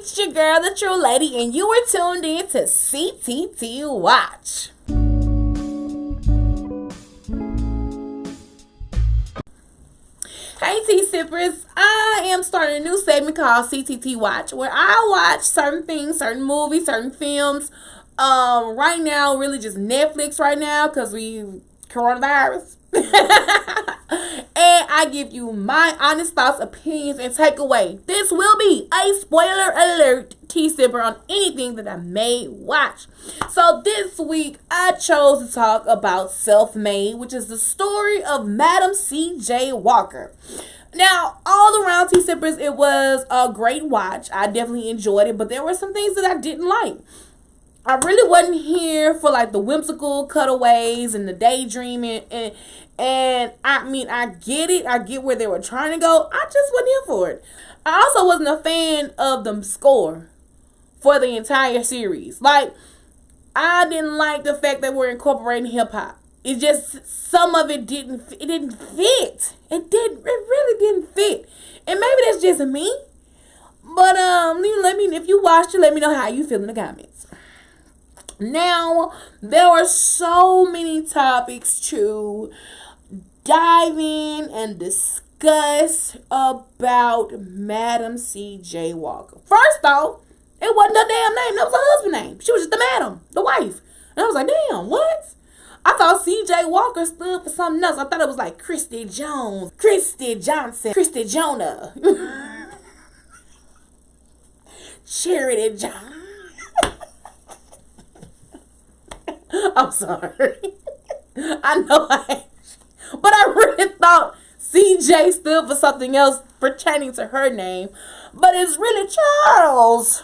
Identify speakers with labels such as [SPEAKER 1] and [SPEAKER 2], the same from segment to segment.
[SPEAKER 1] It's your girl, the True Lady, and you are tuned in to CTT Watch. Hey T-Sippers, I am starting a new segment called CTT Watch, where I watch certain things, certain movies, certain films. Right now, really just Netflix right now, because we coronavirus. And I give you my honest thoughts, opinions, and takeaway. This will be a spoiler alert T-Sipper on anything that I may watch. So this week, I chose to talk about Self-Made, which is the story of Madam C.J. Walker. Now, all around T-Sippers, it was a great watch. I definitely enjoyed it, but there were some things that I didn't like. I really wasn't here for like the whimsical cutaways and the daydreaming, and I mean, I get it. I get where they were trying to go. I just wasn't here for it. I also wasn't a fan of the score for the entire series. Like, I didn't like the fact that we're incorporating hip hop. It just, some of it didn't fit. It really didn't fit. And maybe that's just me. But let me, if you watched it, let me know how you feel in the comments. Now, there were so many topics to dive in and discuss about Madam C.J. Walker. First off, it wasn't her damn name. That was her husband's name. She was just the madam, the wife. And I was like, damn, what? I thought C.J. Walker stood for something else. I thought it was like Christy Jones, Christy Johnson, Christy Jonah, Charity John. I'm sorry. I know but I really thought CJ stood for something else pertaining to her name. But it's really Charles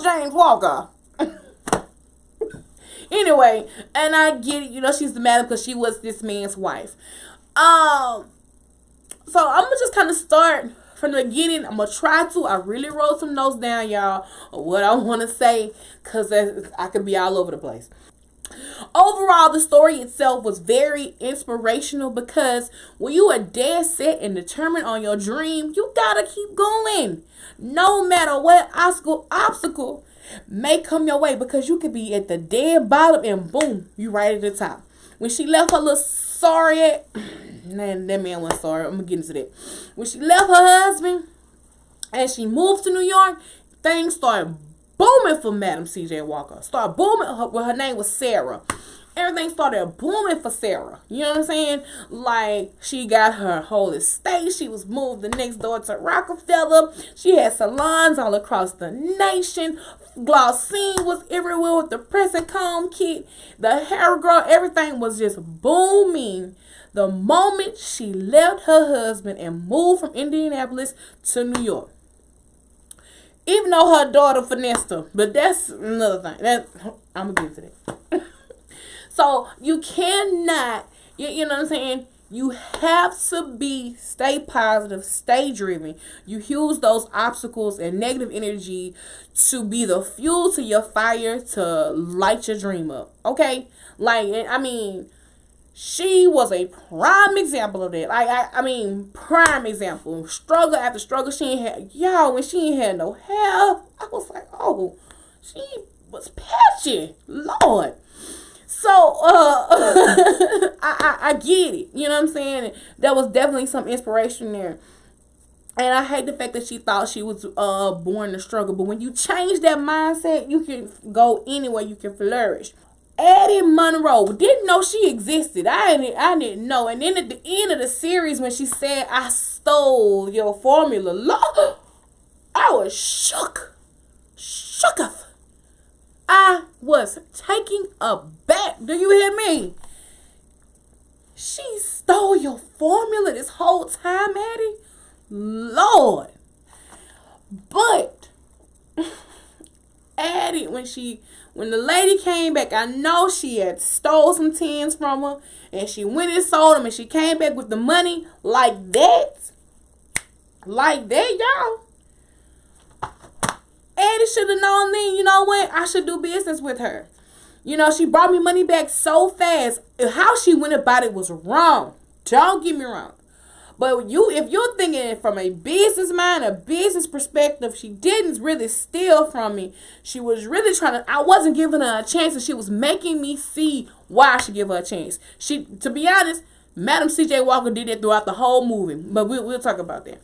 [SPEAKER 1] James Walker. Anyway, and I get it, she's the madam because she was this man's wife. So I'm gonna just kind of start from the beginning. I'm gonna try to. I really wrote some notes down, y'all, of what I want to say, because I could be all over the place. Overall, the story itself was very inspirational, because when you are dead set and determined on your dream, you gotta keep going, no matter what obstacle may come your way, because you could be at the dead bottom and boom, you right at the top. When she left her little sorry, man, that man wasn't sorry. I'm gonna get into that. When she left her husband and she moved to New York, things started booming for Madam C.J. Walker. Started booming. Her name was Sarah. Everything started booming for Sarah. You know what I'm saying? Like, she got her whole estate. She was moved the next door to Rockefeller. She had salons all across the nation. Glossine was everywhere with the press and comb kit. The hair girl, everything was just booming the moment she left her husband and moved from Indianapolis to New York. Even though her daughter finessed her. But that's another thing. I'm going to get to that. So, you cannot, you know what I'm saying? You have to stay positive, stay driven. You use those obstacles and negative energy to be the fuel to your fire to light your dream up. Okay? Like, I mean, she was a prime example of that. Like, prime example. Struggle after struggle. When she ain't had no hair, I was like, oh, she was patchy. Lord. So, I get it. You know what I'm saying? There was definitely some inspiration there. And I hate the fact that she thought she was born to struggle. But when you change that mindset, you can go anywhere. You can flourish. Addie Monroe, didn't know she existed. I didn't know. And then at the end of the series, when she said, I stole your formula, I was shook. Shooketh. I was taking aback. Do you hear me? She stole your formula this whole time, Addie? Lord. But Addie, when the lady came back, I know she had stole some tins from her, and she went and sold them, and she came back with the money like that. Like that, y'all. Addie should have known then, you know what? I should do business with her. She brought me money back so fast. How she went about it was wrong. Don't get me wrong. But if you're thinking from a business mind, a business perspective, she didn't really steal from me. She was really trying to. I wasn't giving her a chance, and she was making me see why I should give her a chance. To be honest, Madam C.J. Walker did that throughout the whole movie, but we'll talk about that.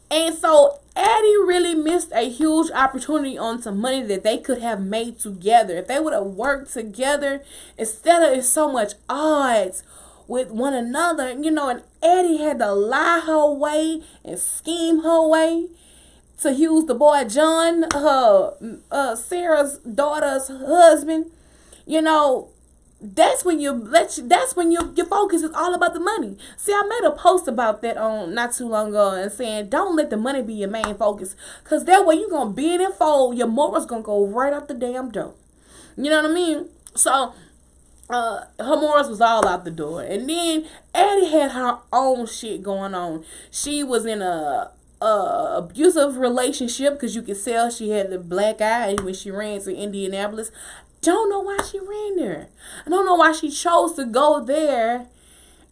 [SPEAKER 1] And so Addie really missed a huge opportunity on some money that they could have made together. If they would have worked together instead of so much odds with one another, and Addie had to lie her way and scheme her way to use the boy John, her Sarah's daughter's husband. That's when your focus is all about the money. See, I made a post about that on not too long ago and saying don't let the money be your main focus, because that way you're gonna bend and fold, your morals gonna go right out the damn door. You know what I mean? So her morals was all out the door. And then Addie had her own shit going on. She was in a abusive relationship, because you could tell she had the black eye when she ran to Indianapolis. Don't know why she ran there. I don't know why she chose to go there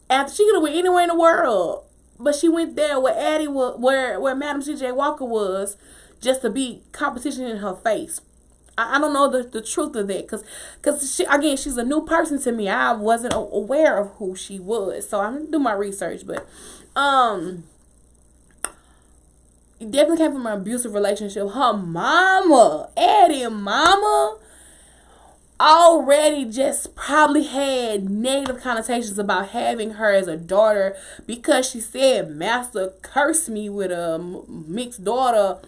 [SPEAKER 1] after she could have went anywhere in the world. But she went there where Addie was, where Madam C.J. Walker was, just to be competition in her face. I don't know the truth of that, because she's a new person to me. I wasn't aware of who she was, so I'm gonna do my research. But it definitely came from an abusive relationship. Her mama, Addie's mama, already just probably had negative connotations about having her as a daughter, because she said Master cursed me with a mixed daughter,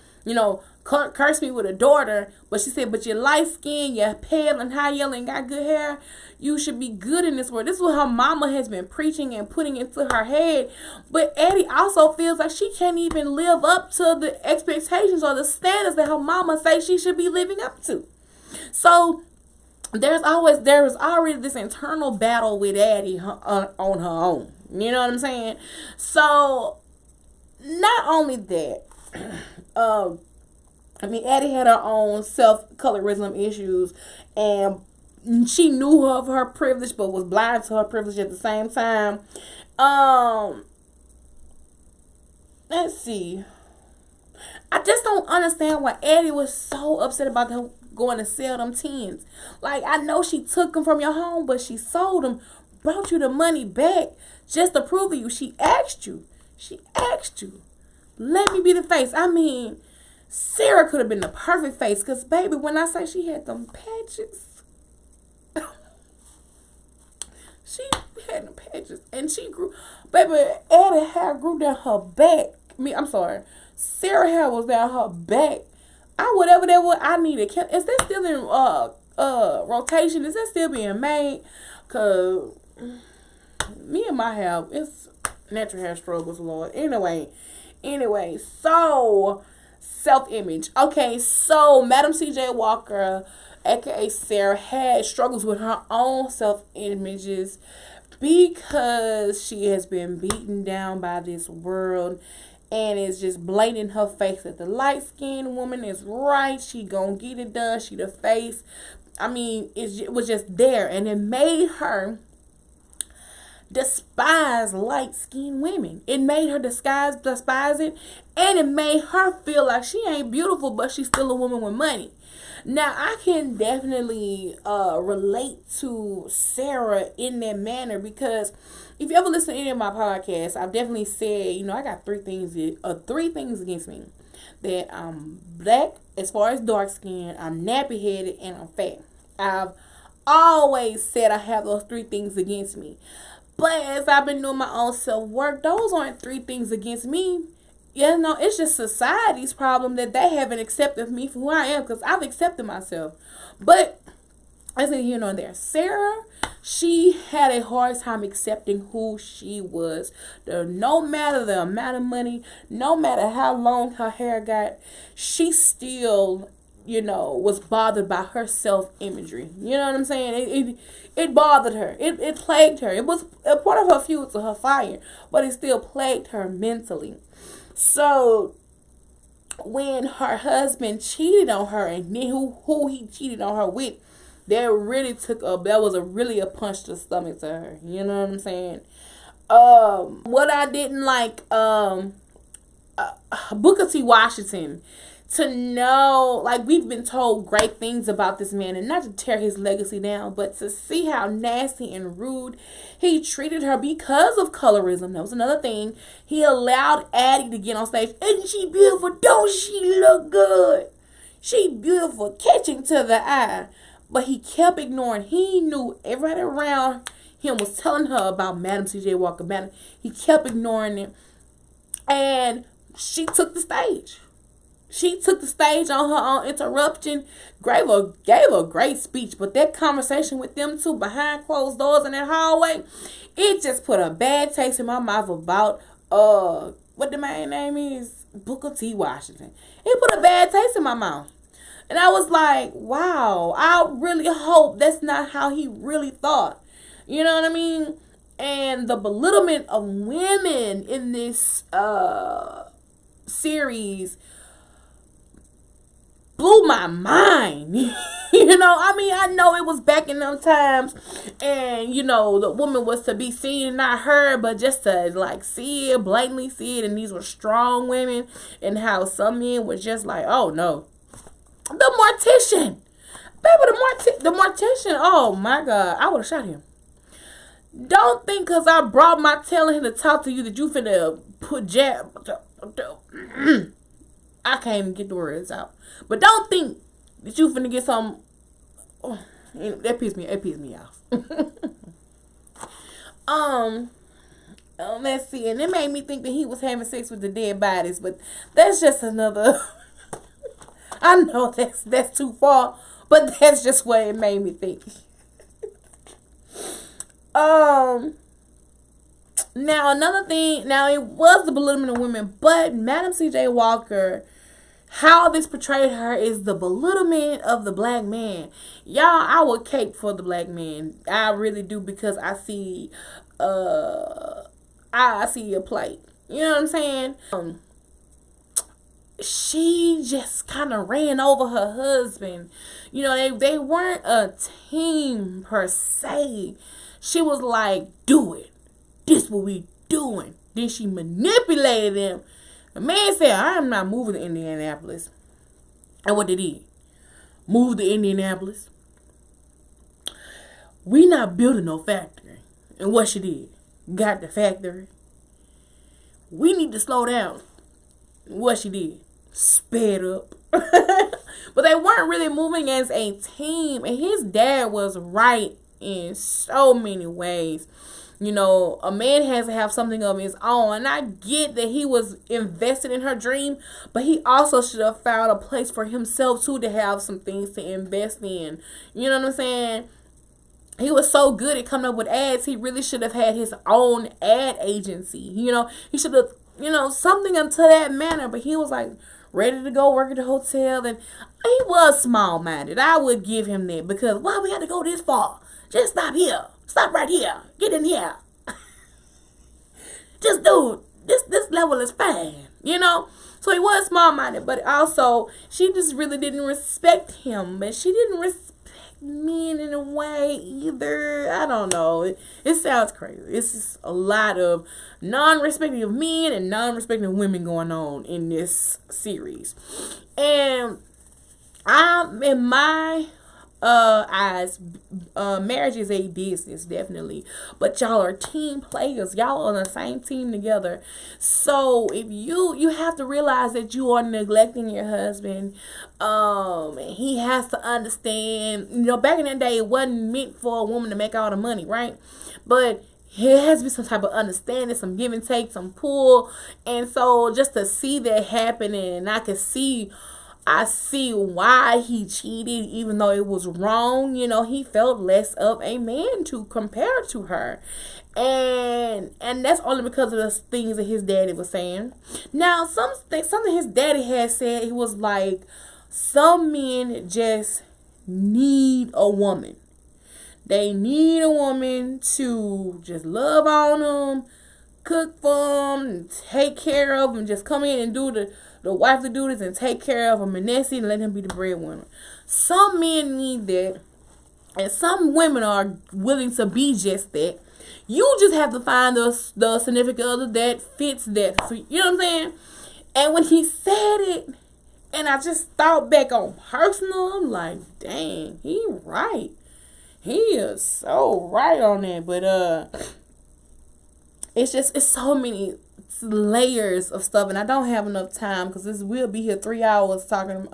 [SPEAKER 1] cursed me with a daughter. But she said, but you're light skinned, you're pale and high yellow and got good hair, you should be good in this world. This is what her mama has been preaching and putting into her head. But Addie also feels like she can't even live up to the expectations or the standards that her mama say she should be living up to. So there was already this internal battle with Addie on her own. You know what I'm saying? So not only that, Addie had her own self-colorism issues, and she knew of her privilege but was blind to her privilege at the same time. Let's see. I just don't understand why Addie was so upset about her going to sell them tins. Like, I know she took them from your home, but she sold them, brought you the money back just to prove to you. She asked you. Let me be the face. Sarah could have been the perfect face, because, baby, when I say she had them patches, she had them patches, and she grew, baby, Addie hair grew down her back. Sarah hair was down her back. Whatever that was, I needed. Is that still in rotation? Is that still being made? Cause me and my hair, it's natural hair struggles, Lord. Anyway, so self-image. Okay, so Madam C.J. Walker, aka Sarah, had struggles with her own self-images because she has been beaten down by this world. And it's just blatant in her face that the light-skinned woman is right. She gonna get it done. She the face. It was just there. And it made her despise light-skinned women. It made her despise it. And it made her feel like she ain't beautiful, but she's still a woman with money. Now, I can definitely relate to Sarah in that manner, because if you ever listen to any of my podcasts, I've definitely said, I got three things against me. That I'm black, as far as dark skin, I'm nappy headed, and I'm fat. I've always said I have those three things against me. But as I've been doing my own self-work, those aren't three things against me. It's just society's problem that they haven't accepted me for who I am, because I've accepted myself. But as in here and there, Sarah, she had a hard time accepting who she was. No matter the amount of money, no matter how long her hair got, she still, was bothered by her self-imagery. You know what I'm saying? It bothered her. It plagued her. It was a part of her fuel to her fire, but it still plagued her mentally. So when her husband cheated on her, and then who he cheated on her with, that was really a punch to the stomach to her. You know what I'm saying? What I didn't like, Booker T. Washington, to know, like, we've been told great things about this man, and not to tear his legacy down, but to see how nasty and rude he treated her because of colorism. That was another thing. He allowed Addie to get on stage. Isn't she beautiful? Don't she look good? She beautiful, catching to the eye. But he kept ignoring. He knew everybody around him was telling her about Madam C.J. Walker. He kept ignoring it. And she took the stage. She took the stage on her own interruption, gave a great speech, but that conversation with them two behind closed doors in that hallway, it just put a bad taste in my mouth about what the man name is, Booker T. Washington. It put a bad taste in my mouth. And I was like, wow, I really hope that's not how he really thought. You know what I mean? And the belittlement of women in this series blew my mind. You know, I mean, I know it was back in them times, and, you know, the woman was to be seen and not heard, but just to, like, see it, blatantly see it, and these were strong women, and how some men were just like, oh, no. The mortician. Baby, the mortician, oh, my God, I would have shot him. Don't think because I brought my tail in here to talk to you that you finna put jab. I can't even get the words out. But don't think that you finna get some. Oh, that pissed me off. Let's see, and it made me think that he was having sex with the dead bodies, but that's just another. I know that's too far, but that's just what it made me think. Now another thing. Now it was the belittlement of women, but Madam C.J. Walker, how this portrayed her is the belittlement of the black man. Y'all, I would cape for the black man. I really do, because I see a plight. You know what I'm saying? She just kind of ran over her husband. You know, they weren't a team per se. She was like, do it. This what we doing. Then she manipulated him. The man said, I am not moving to Indianapolis. And what did he? Move to Indianapolis. We not building no factory. And what she did? Got the factory. We need to slow down. And what she did? Sped up. But they weren't really moving as a team. And his dad was right in so many ways. You know, a man has to have something of his own. And I get that he was invested in her dream, but he also should have found a place for himself too, to have some things to invest in. You know what I'm saying? He was so good at coming up with ads. He really should have had his own ad agency. You know, he should have, you know, something unto that manner. But he was like ready to go work at the hotel. And he was small-minded. I would give him that, because why we had to go this far? Just stop here. Stop right here. Get in here. Just do it. This level is fine. You know? So he was small-minded, but also she just really didn't respect him. And she didn't respect men in a way either. I don't know. It sounds crazy. It's just a lot of non-respecting of men and non-respecting of women going on in this series. And in my eyes, marriage is a business, definitely, but y'all are team players. Y'all are on the same team together. So if you have to realize that you are neglecting your husband, and he has to understand, you know, back in that day, it wasn't meant for a woman to make all the money, right? But it has to be some type of understanding, some give and take, some pull. And so just to see that happening, and I see why he cheated, even though it was wrong. You know, he felt less of a man to compare to her. And that's only because of the things that his daddy was saying. Now, something his daddy had said, he was like, some men just need a woman. They need a woman to just love on them, cook for them, take care of them, just come in and do the wife to do this and take care of him, and that's it, and let him be the breadwinner. Some men need that, and some women are willing to be just that. You just have to find the significant other that fits that. You know what I'm saying? And when he said it, and I just thought back on personal, I'm like, dang, he right. He is so right on that. But it's so many layers of stuff, and I don't have enough time because we'll be here 3 hours talking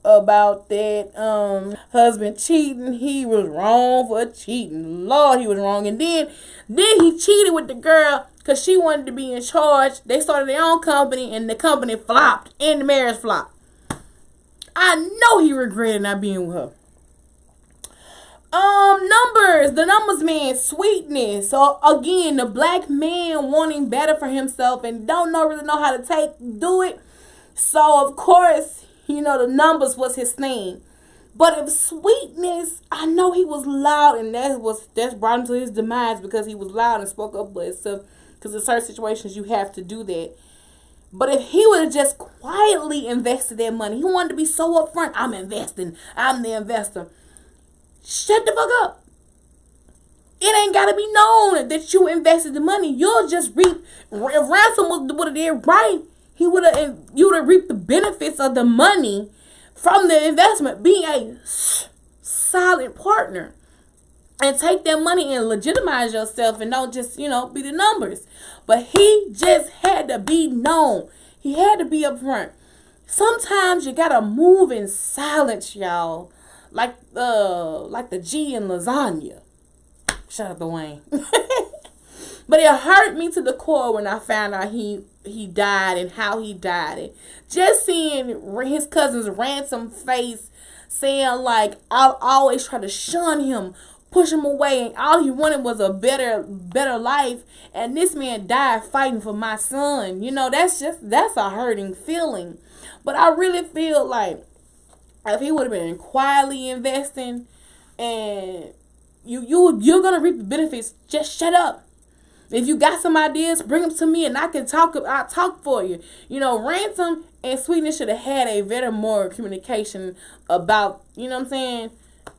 [SPEAKER 1] about that husband cheating. He was wrong for cheating. Lord, he was wrong. And then he cheated with the girl because she wanted to be in charge. They started their own company, and the company flopped, and the marriage flopped. I know he regretted not being with her. Numbers. The numbers man, sweetness. So again, the black man wanting better for himself and don't really know how to do it. So of course, the numbers was his thing. But if sweetness, I know he was loud, and that's brought him to his demise because he was loud and spoke up with stuff. Because in certain situations you have to do that. But if he would have just quietly invested that money, he wanted to be so upfront. I'm investing. I'm the investor. Shut the fuck up. It ain't got to be known that you invested the money. You'll just reap. If Ransom would have did right, you would have reaped the benefits of the money from the investment. Being a solid partner. And take that money and legitimize yourself and don't just, be the numbers. But he just had to be known. He had to be upfront. Sometimes you gotta move in silence, y'all. Like the G in lasagna. Shout out to Wayne. But it hurt me to the core when I found out he died and how he died. And just seeing his cousin's Ransom face saying like, I'll always try to shun him, push him away, and all he wanted was a better life. And this man died fighting for my son. That's a hurting feeling. But I really feel like if he would have been quietly investing, and you're gonna reap the benefits, just shut up. If you got some ideas, bring them to me, and I'll talk for you. Ransom and Sweetness should have had a better more communication about. You know what I'm saying?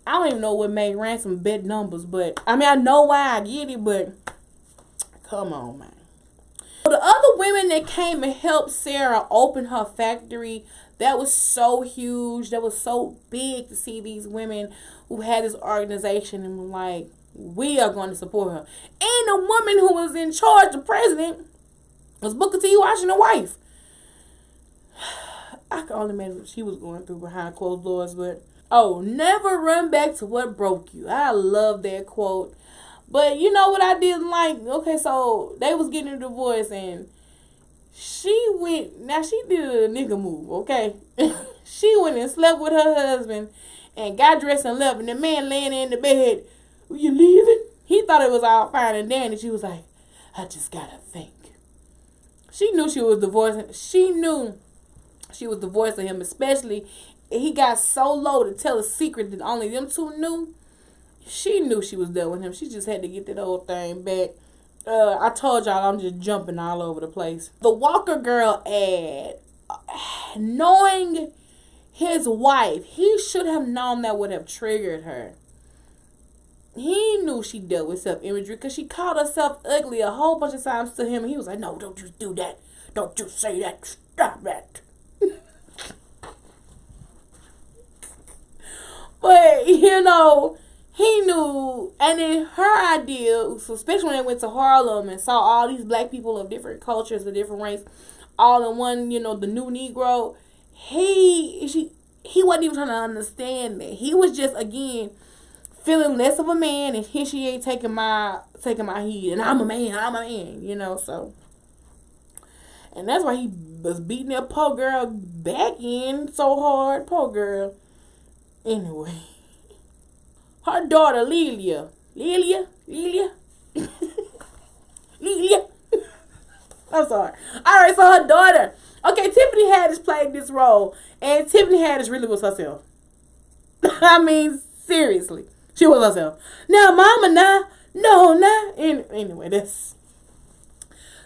[SPEAKER 1] I don't even know what made Ransom bet numbers, but I know why I get it, but come on, man. The other women that came and helped Sarah open her factory, that was so huge. That was so big to see these women who had this organization and were like, we are going to support her. And the woman who was in charge, the president, was Booker T. Washington's wife. I can only imagine what she was going through behind closed doors, but never run back to what broke you. I love that quote. But you know what I didn't like? Okay, so they was getting a divorce and she did a nigga move, okay? She went and slept with her husband and got dressed and left, and the man laying in the bed, you leaving? He thought it was all fine and dandy. She was like, I just gotta think. She knew she was divorcing. She knew she was divorcing him, especially he got so low to tell a secret that only them two knew. She knew she was done with him. She just had to get that old thing back. I told y'all I'm just jumping all over the place. The Walker Girl ad. Knowing his wife, he should have known that would have triggered her. He knew she dealt with self-imagery because she called herself ugly a whole bunch of times to him. And he was like, no, don't you do that. Don't you say that. Stop that. But, he knew, and then her idea, especially when they went to Harlem and saw all these black people of different cultures, of different race, all in one, the new Negro, he wasn't even trying to understand that. He was just, again, feeling less of a man, and here she ain't taking my heat, and I'm a man, so. And that's why he was beating that poor girl back in so hard, poor girl. Anyway. Her daughter, Lelia. I'm sorry. Alright, so her daughter. Okay, Tiffany Haddish played this role. And Tiffany Haddish really was herself. Seriously. She was herself. Now, mama, nah. No, nah. Anyway, this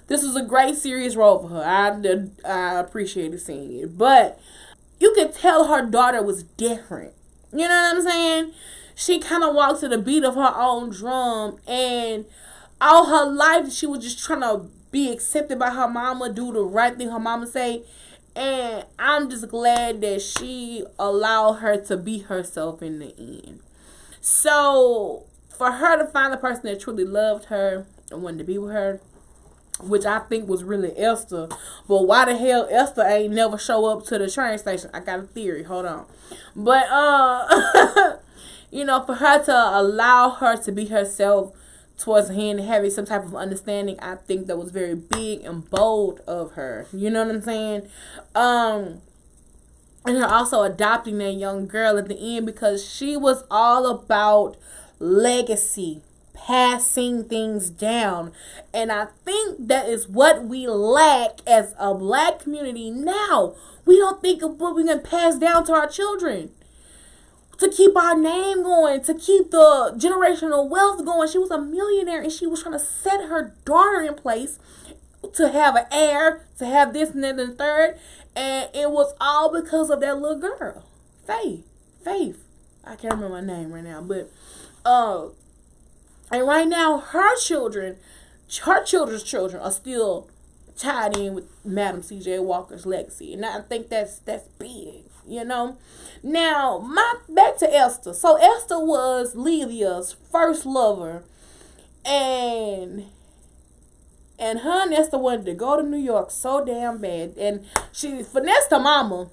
[SPEAKER 1] was a great serious role for her. I appreciated seeing it. But you could tell her daughter was different. You know what I'm saying? she kind of walked to the beat of her own drum, and all her life she was just trying to be accepted by her mama, do the right thing her mama say. And I'm just glad that she allowed her to be herself in the end. So for her to find the person that truly loved her and wanted to be with her, which I think was really Esther. But why the hell Esther ain't never show up to the train station? I got a theory. Hold on. But you know, for her to allow her to be herself towards the end and having some type of understanding, I think that was very big and bold of her. You know what I'm saying? And her also adopting that young girl at the end, because she was all about legacy, passing things down. And I think that is what we lack as a black community now. We don't think of what we're going to pass down to our children, to keep our name going, to keep the generational wealth going. She was a millionaire, and she was trying to set her daughter in place to have an heir, to have this and that and the third. And it was all because of that little girl, Faith. I can't remember her name right now, but and right now her children's children are still tied in with Madam C.J. Walker's legacy, and I think that's big. You know, now back to Esther. So Esther was Lydia's first lover, and her and Esther wanted to go to New York so damn bad, and she finessed her mama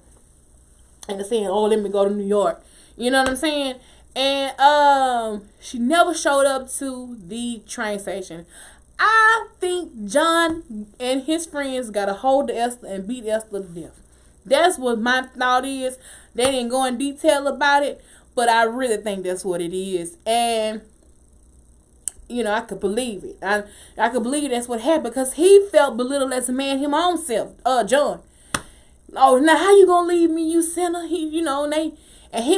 [SPEAKER 1] into saying, "Oh, let me go to New York." You know what I'm saying? And she never showed up to the train station. I think John and his friends got a hold of Esther and beat Esther to death. That's what my thought is. They didn't go in detail about it, but I really think that's what it is. And, you know, I could believe it. I could believe that's what happened, because he felt belittled as a man, him own self, John. Oh, now how you gonna leave me, you sinner? He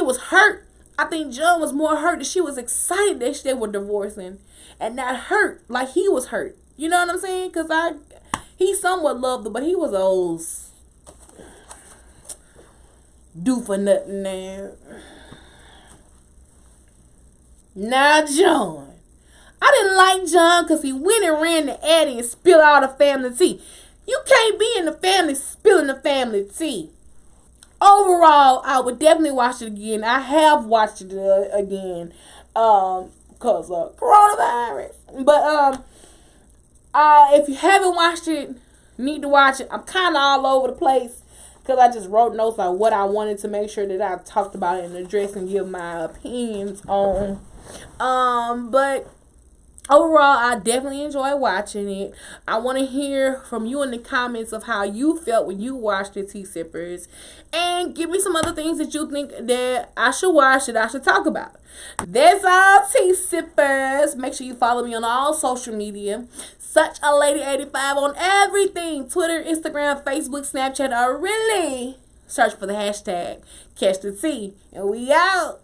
[SPEAKER 1] was hurt. I think John was more hurt that she was excited that they were divorcing, and not hurt like he was hurt. You know what I'm saying? Because he somewhat loved her, but he was old do for nothing now. Now John, I didn't like John because he went and ran the Addy and spilled all the family tea. You can't be in the family spilling the family tea. Overall, I would definitely watch it again. I have watched it again because of coronavirus. But if you haven't watched it, need to watch it. I'm kind of all over the place because I just wrote notes on what I wanted to make sure that I talked about it and address and give my opinions on. But overall, I definitely enjoy watching it. I want to hear from you in the comments of how you felt when you watched the Tea Sippers. And give me some other things that you think that I should watch, that I should talk about. That's all, Tea Sippers. Make sure you follow me on all social media. Such a Lady 85 on everything. Twitter, Instagram, Facebook, Snapchat, or really search for the hashtag Catch the Tea. And we out.